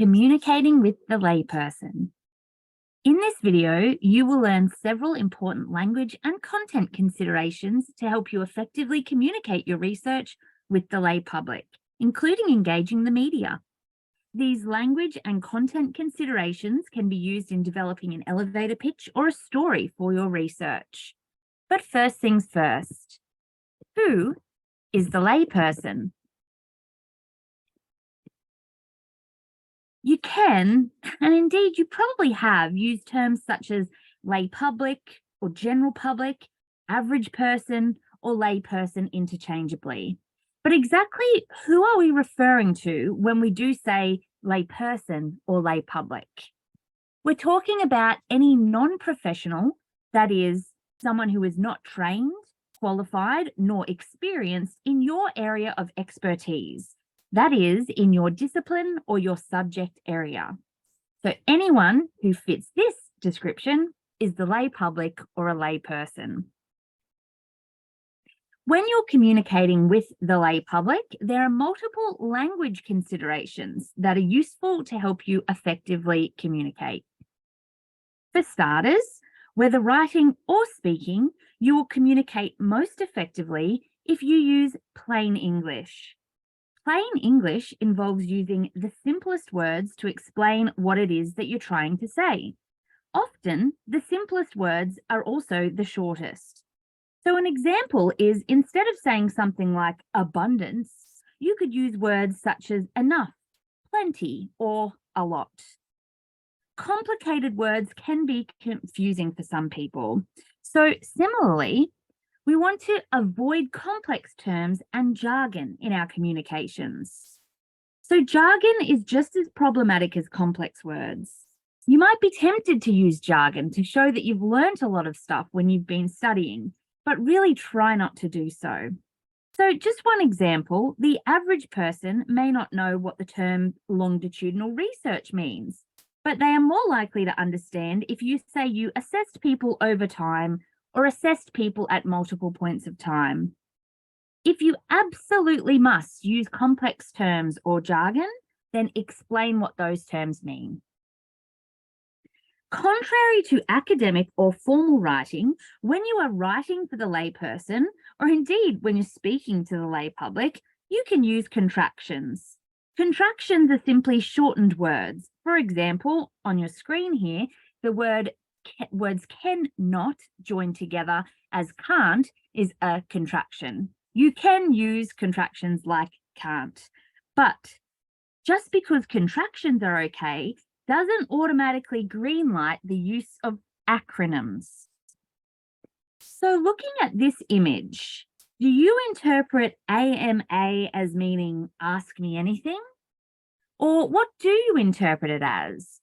Communicating with the layperson. In this video, you will learn several important language and content considerations to help you effectively communicate your research with the lay public, including engaging the media. These language and content considerations can be used in developing an elevator pitch or a story for your research. But first things first, who is the layperson? You can, and indeed you probably have, used terms such as lay public or general public, average person or lay person interchangeably. But exactly who are we referring to when we do say lay person or lay public? We're talking about any non-professional, that is, someone who is not trained, qualified, nor experienced in your area of expertise. That is, in your discipline or your subject area. So anyone who fits this description is the lay public or a lay person. When you're communicating with the lay public, there are multiple language considerations that are useful to help you effectively communicate. For starters, whether writing or speaking, you will communicate most effectively if you use plain English. Plain English involves using the simplest words to explain what it is that you're trying to say. Often, the simplest words are also the shortest. So an example is, instead of saying something like abundance, you could use words such as enough, plenty, or a lot. Complicated words can be confusing for some people. So similarly, we want to avoid complex terms and jargon in our communications. So jargon is just as problematic as complex words. You might be tempted to use jargon to show that you've learnt a lot of stuff when you've been studying, but really try not to do so. So just one example, the average person may not know what the term longitudinal research means, but they are more likely to understand if you say you assessed people over time or assessed people at multiple points of time. If you absolutely must use complex terms or jargon, then explain what those terms mean. Contrary to academic or formal writing, when you are writing for the layperson, or indeed when you're speaking to the lay public, you can use contractions. Contractions are simply shortened words. For example, on your screen here, the words can not join together as can't is a contraction. You can use contractions like can't, but just because contractions are okay doesn't automatically greenlight the use of acronyms. So looking at this image, do you interpret AMA as meaning ask me anything? Or what do you interpret it as?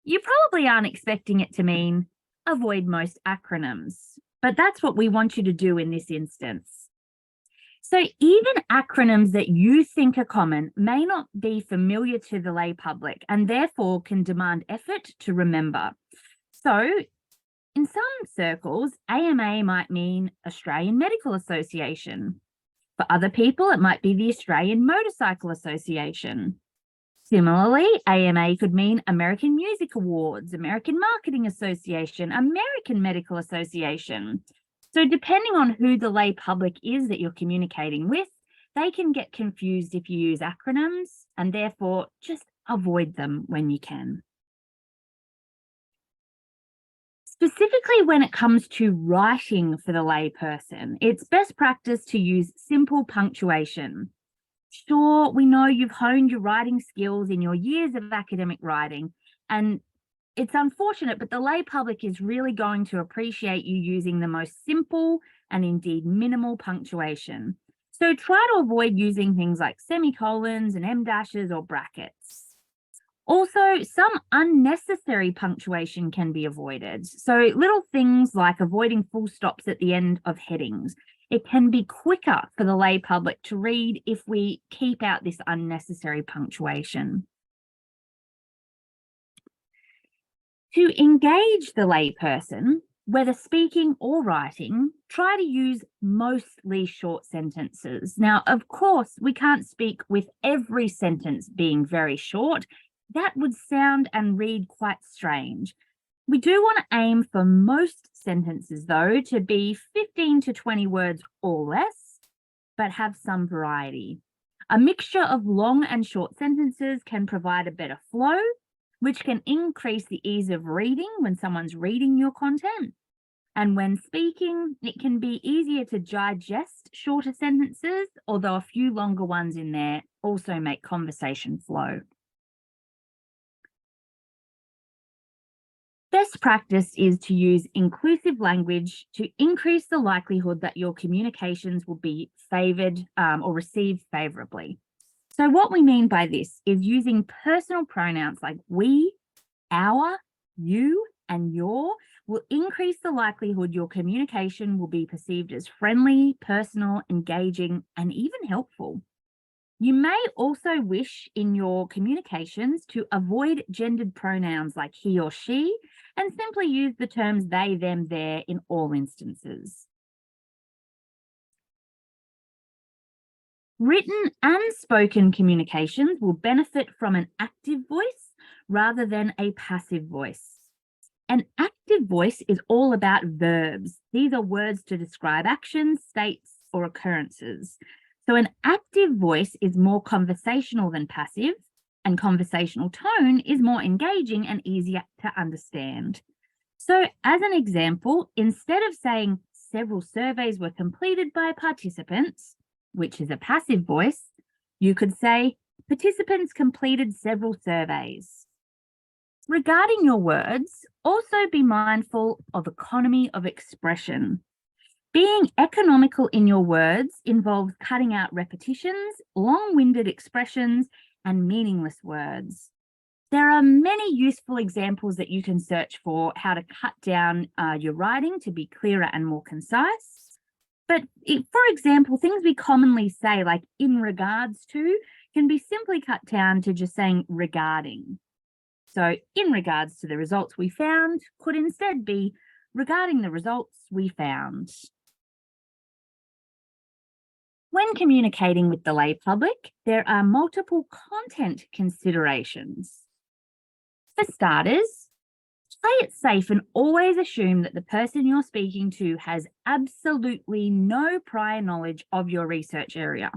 You probably aren't expecting it to mean avoid most acronyms, but that's what we want you to do in this instance. So even acronyms that you think are common may not be familiar to the lay public and therefore can demand effort to remember. So in some circles, AMA might mean Australian Medical Association. For other people, it might be the Australian Motorcycle Association. Similarly, AMA could mean American Music Awards, American Marketing Association, American Medical Association. So depending on who the lay public is that you're communicating with, they can get confused if you use acronyms, and therefore just avoid them when you can. Specifically when it comes to writing for the lay person, it's best practice to use simple punctuation. Sure, we know you've honed your writing skills in your years of academic writing, and it's unfortunate, but the lay public is really going to appreciate you using the most simple and indeed minimal punctuation. So try to avoid using things like semicolons and em dashes or brackets. Also, some unnecessary punctuation can be avoided. So little things like avoiding full stops at the end of headings. It can be quicker for the lay public to read if we keep out this unnecessary punctuation. To engage the lay person, whether speaking or writing, try to use mostly short sentences. Now, of course, we can't speak with every sentence being very short. That would sound and read quite strange. We do want to aim for most sentences, though, to be 15 to 20 words or less, but have some variety. A mixture of long and short sentences can provide a better flow, which can increase the ease of reading when someone's reading your content. And when speaking, it can be easier to digest shorter sentences, although a few longer ones in there also make conversation flow. Best practice is to use inclusive language to increase the likelihood that your communications will be favoured or received favourably. So what we mean by this is using personal pronouns like we, our, you, and your will increase the likelihood your communication will be perceived as friendly, personal, engaging, and even helpful. You may also wish in your communications to avoid gendered pronouns like he or she and simply use the terms they, them, their in all instances. Written and spoken communications will benefit from an active voice rather than a passive voice. An active voice is all about verbs. These are words to describe actions, states, or occurrences. So an active voice is more conversational than passive, and conversational tone is more engaging and easier to understand. So as an example, instead of saying several surveys were completed by participants, which is a passive voice, you could say participants completed several surveys. Regarding your words, also be mindful of economy of expression. Being economical in your words involves cutting out repetitions, long-winded expressions, and meaningless words. There are many useful examples that you can search for how to cut down your writing to be clearer and more concise. But for example, things we commonly say like in regards to can be simply cut down to just saying regarding. So in regards to the results we found could instead be regarding the results we found. When communicating with the lay public, there are multiple content considerations. For starters, play it safe and always assume that the person you're speaking to has absolutely no prior knowledge of your research area.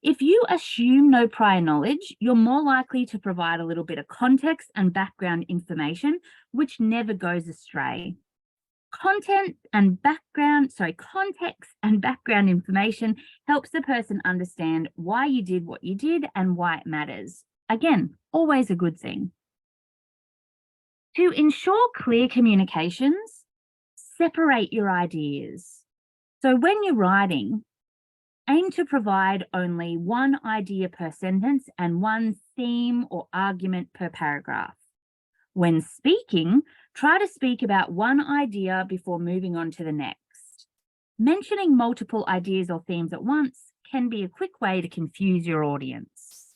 If you assume no prior knowledge, you're more likely to provide a little bit of context and background information, which never goes astray. Context and background information helps the person understand why you did what you did and why it matters. Again, always a good thing. To ensure clear communications, separate your ideas. So when you're writing, aim to provide only one idea per sentence and one theme or argument per paragraph. When speaking, try to speak about one idea before moving on to the next. Mentioning multiple ideas or themes at once can be a quick way to confuse your audience.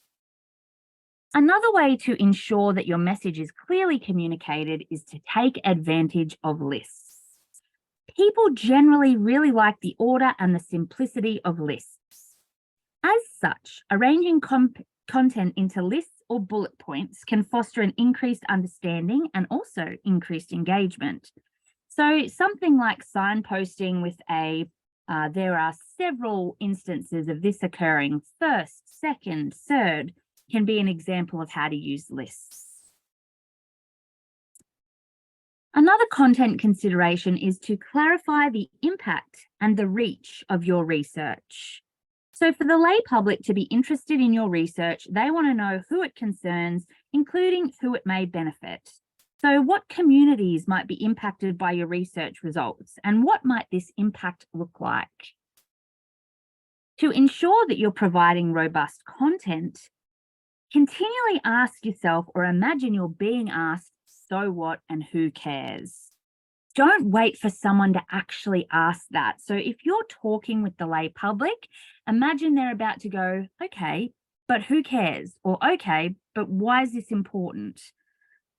Another way to ensure that your message is clearly communicated is to take advantage of lists. People generally really like the order and the simplicity of lists. As such, arranging content into lists or bullet points can foster an increased understanding and also increased engagement. So something like signposting with there are several instances of this occurring, first, second, third, can be an example of how to use lists. Another content consideration is to clarify the impact and the reach of your research. So for the lay public to be interested in your research, they want to know who it concerns, including who it may benefit. So what communities might be impacted by your research results, and what might this impact look like? To ensure that you're providing robust content, continually ask yourself or imagine you're being asked, so what and who cares? Don't wait for someone to actually ask that. So if you're talking with the lay public, imagine they're about to go, okay, but who cares? Or okay, but why is this important?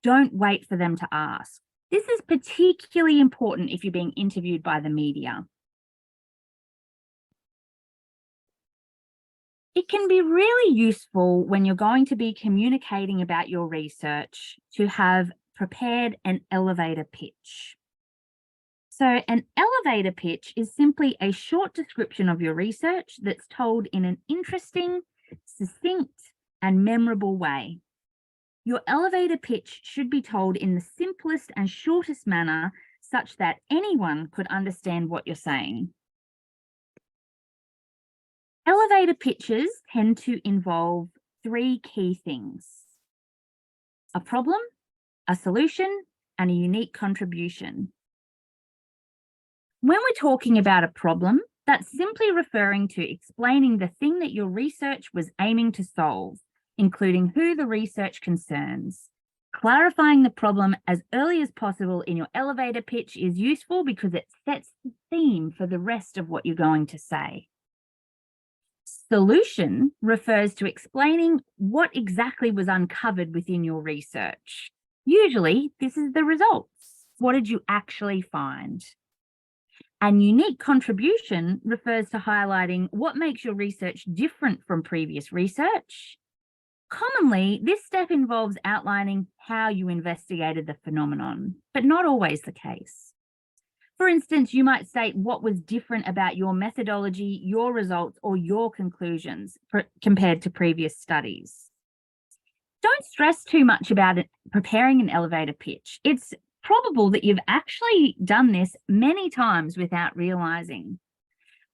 Don't wait for them to ask. This is particularly important if you're being interviewed by the media. It can be really useful when you're going to be communicating about your research to have prepared an elevator pitch. So an elevator pitch is simply a short description of your research that's told in an interesting, succinct, and memorable way. Your elevator pitch should be told in the simplest and shortest manner such that anyone could understand what you're saying. Elevator pitches tend to involve three key things: a problem, a solution, and a unique contribution. When we're talking about a problem, that's simply referring to explaining the thing that your research was aiming to solve, including who the research concerns. Clarifying the problem as early as possible in your elevator pitch is useful because it sets the theme for the rest of what you're going to say. Solution refers to explaining what exactly was uncovered within your research. Usually, this is the results. What did you actually find? And unique contribution refers to highlighting what makes your research different from previous research. Commonly, this step involves outlining how you investigated the phenomenon, but not always the case. For instance, you might state what was different about your methodology, your results, or your conclusions compared to previous studies. Don't stress too much about preparing an elevator pitch. It's probable that you've actually done this many times without realizing.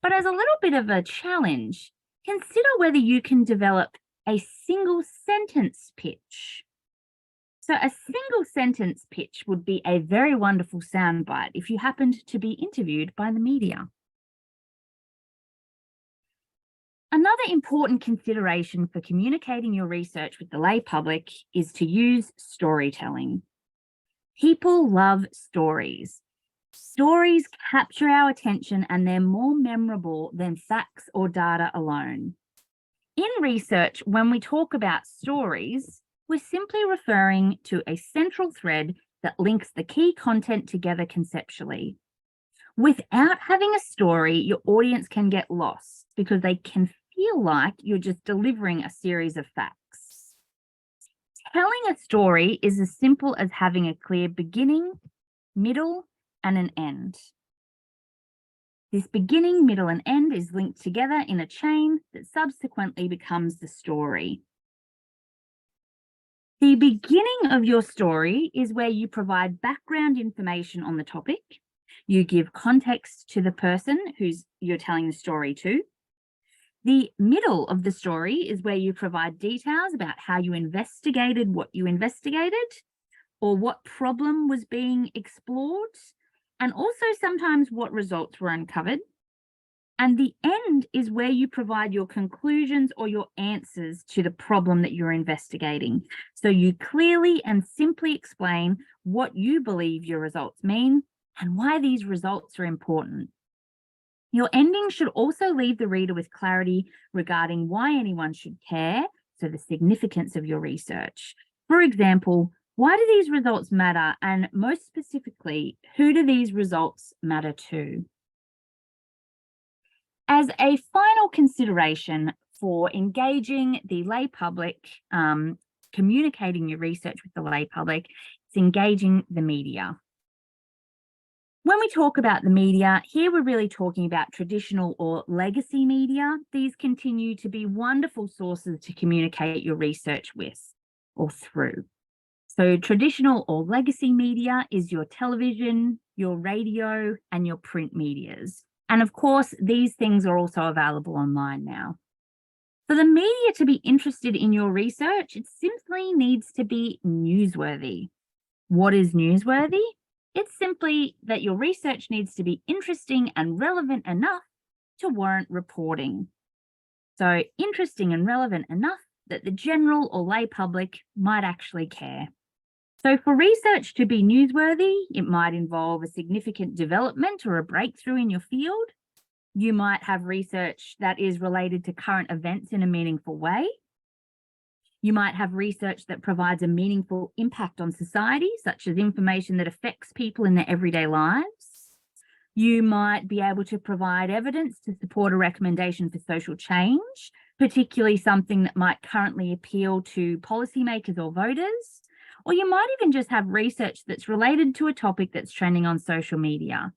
But as a little bit of a challenge, consider whether you can develop a single sentence pitch. So a single sentence pitch would be a very wonderful soundbite if you happened to be interviewed by the media. Another important consideration for communicating your research with the lay public is to use storytelling. People love stories. Stories capture our attention and they're more memorable than facts or data alone. In research, when we talk about stories, we're simply referring to a central thread that links the key content together conceptually. Without having a story, your audience can get lost because they can feel like you're just delivering a series of facts. Telling a story is as simple as having a clear beginning, middle, and an end. This beginning, middle, and end is linked together in a chain that subsequently becomes the story. The beginning of your story is where you provide background information on the topic. You give context to the person you're telling the story to. The middle of the story is where you provide details about how you investigated what you investigated or what problem was being explored, and also sometimes what results were uncovered. And the end is where you provide your conclusions or your answers to the problem that you're investigating. So you clearly and simply explain what you believe your results mean and why these results are important. Your ending should also leave the reader with clarity regarding why anyone should care, so the significance of your research. For example, why do these results matter? And most specifically, who do these results matter to? As a final consideration for engaging the lay public, communicating your research with the lay public, it's engaging the media. When we talk about the media, here we're really talking about traditional or legacy media. These continue to be wonderful sources to communicate your research with or through. So traditional or legacy media is your television, your radio, and your print medias. And of course, these things are also available online now. For the media to be interested in your research, it simply needs to be newsworthy. What is newsworthy? It's simply that your research needs to be interesting and relevant enough to warrant reporting. So interesting and relevant enough that the general or lay public might actually care. So for research to be newsworthy, it might involve a significant development or a breakthrough in your field. You might have research that is related to current events in a meaningful way. You might have research that provides a meaningful impact on society, such as information that affects people in their everyday lives. You might be able to provide evidence to support a recommendation for social change, particularly something that might currently appeal to policymakers or voters, or you might even just have research that's related to a topic that's trending on social media.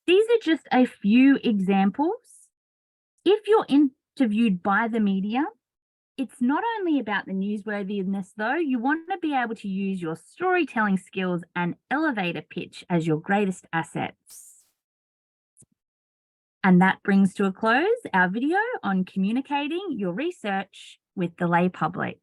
These are just a few examples. If you're interviewed by the media, it's not only about the newsworthiness, though. You want to be able to use your storytelling skills and elevator pitch as your greatest assets. And that brings to a close our video on communicating your research with the lay public.